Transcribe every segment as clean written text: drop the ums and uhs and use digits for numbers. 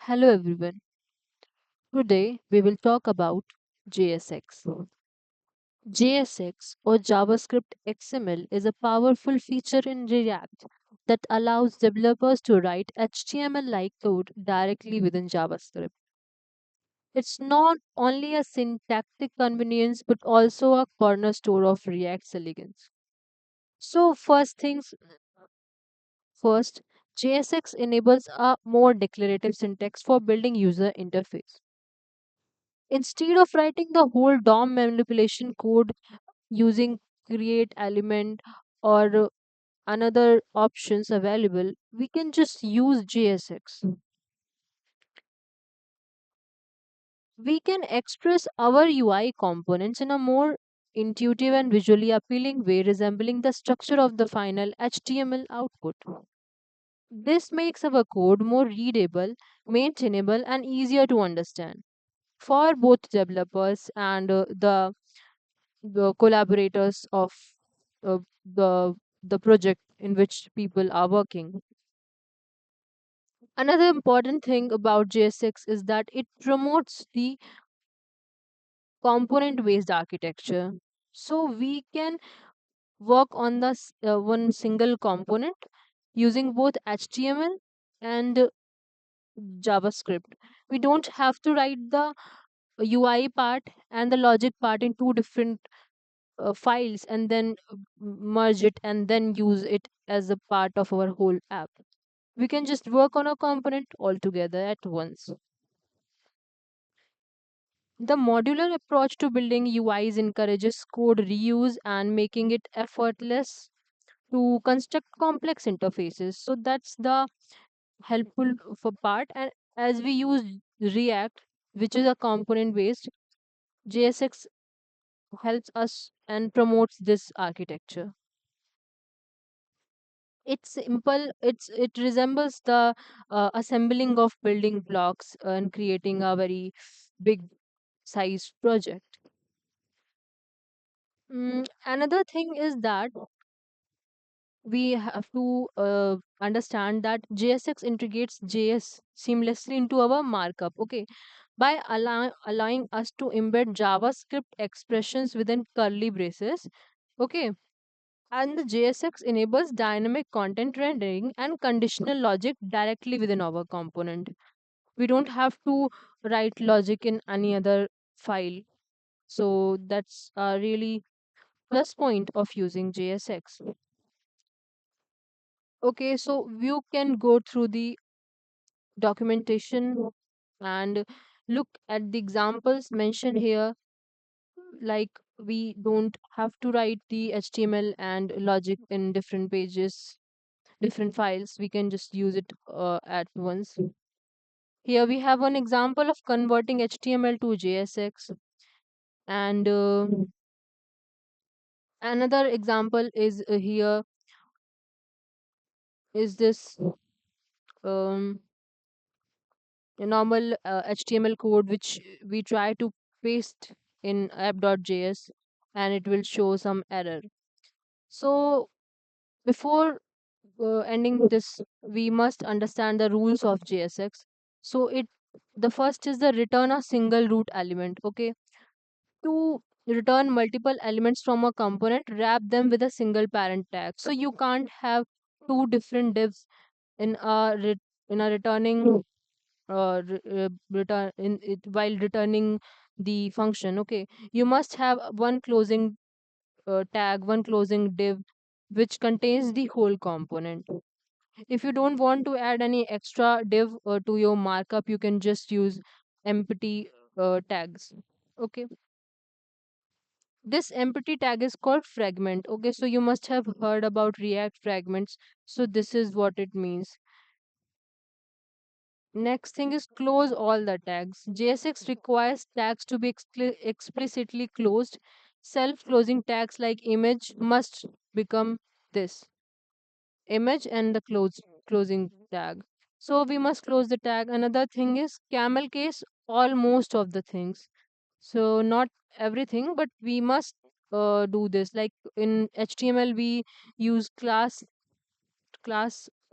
Hello everyone. Today we will talk about JSX. JSX or JavaScript XML is a powerful feature in React that allows developers to write HTML like code directly within JavaScript. It's not only a syntactic convenience but also a cornerstone of React's elegance. So, first, JSX enables a more declarative syntax for building user interface. Instead of writing the whole DOM manipulation code using create element or another options available, we can just use JSX. We can express our UI components in a more intuitive and visually appealing way, resembling the structure of the final HTML output. This makes our code more readable, maintainable, and easier to understand for both developers and the collaborators of uh, the the project in which people are working. Another important thing about JSX is that it promotes the component based architecture. So we can work on the one single component using both HTML and JavaScript. We don't have to write the UI part and the logic part in two different files and then merge it and then use it as a part of our whole app. We can just work on a component altogether at once. The modular approach to building UIs encourages code reuse and making it effortless to construct complex interfaces. So that's the helpful for part. And as we use React, which is a component based, JSX helps us and promotes this architecture. It's simple. It resembles the assembling of building blocks and creating a very big size project. Another thing is that we have to understand that JSX integrates JS seamlessly into our markup. Okay, by allowing us to embed JavaScript expressions within curly braces. Okay, and the JSX enables dynamic content rendering and conditional logic directly within our component. We don't have to write logic in any other file. So that's a really plus point of using JSX. Okay, so you can go through the documentation and look at the examples mentioned here. Like, we don't have to write the HTML and logic in different pages, different files. We can just use it at once. Here we have an example of converting HTML to JSX, and another example is here is this um, a normal HTML code which we try to paste in app.js, and it will show some error. So before ending this, we must understand the rules of JSX. So it the first is the return a single root element. Okay, to return multiple elements from a component, wrap them with a single parent tag. So you can't have two different divs in in a returning return in it while returning the function. Okay, you must have one closing tag, one closing div which contains the whole component. If you don't want to add any extra div to your markup, you can just use empty tags. Okay, this empty tag is called fragment. Okay, so you must have heard about React fragments. So this is what it means. Next thing is close all the tags. JSX requires tags to be explicitly closed. Self-closing tags like image must become this image and the closing tag. So we must close the tag. Another thing is camel case all most of the things. So not everything, but we must do this. Like in HTML, we use class,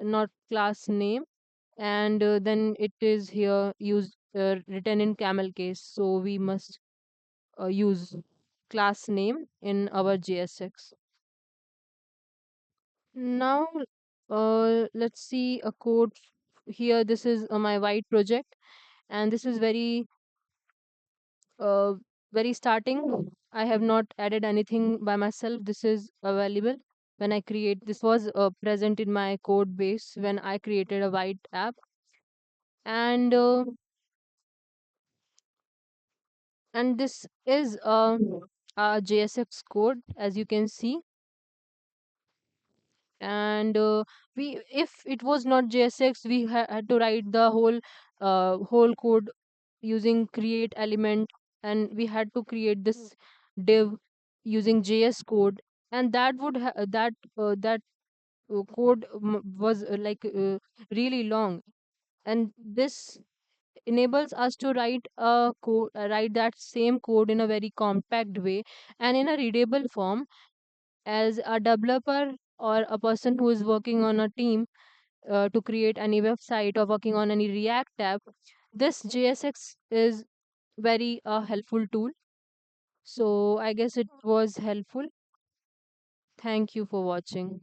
not class name. and then it is here used written in camel case, so we must use class name in our JSX. Now let's see a code here. This is my white project, and this is uh, very starting. I have not added anything by myself. This is available when I create. This was present in my code base when I created a white app, and this is a JSX code, as you can see. And we, if it was not JSX, we had to write the whole code using create element, and we had to create this div using JS code, and that would that code was really long, and this enables us to write that same code in a very compact way and in a readable form. As a developer or a person who is working on a team to create any website or working on any React app, this JSX is very helpful tool. So I guess it was helpful. Thank you for watching.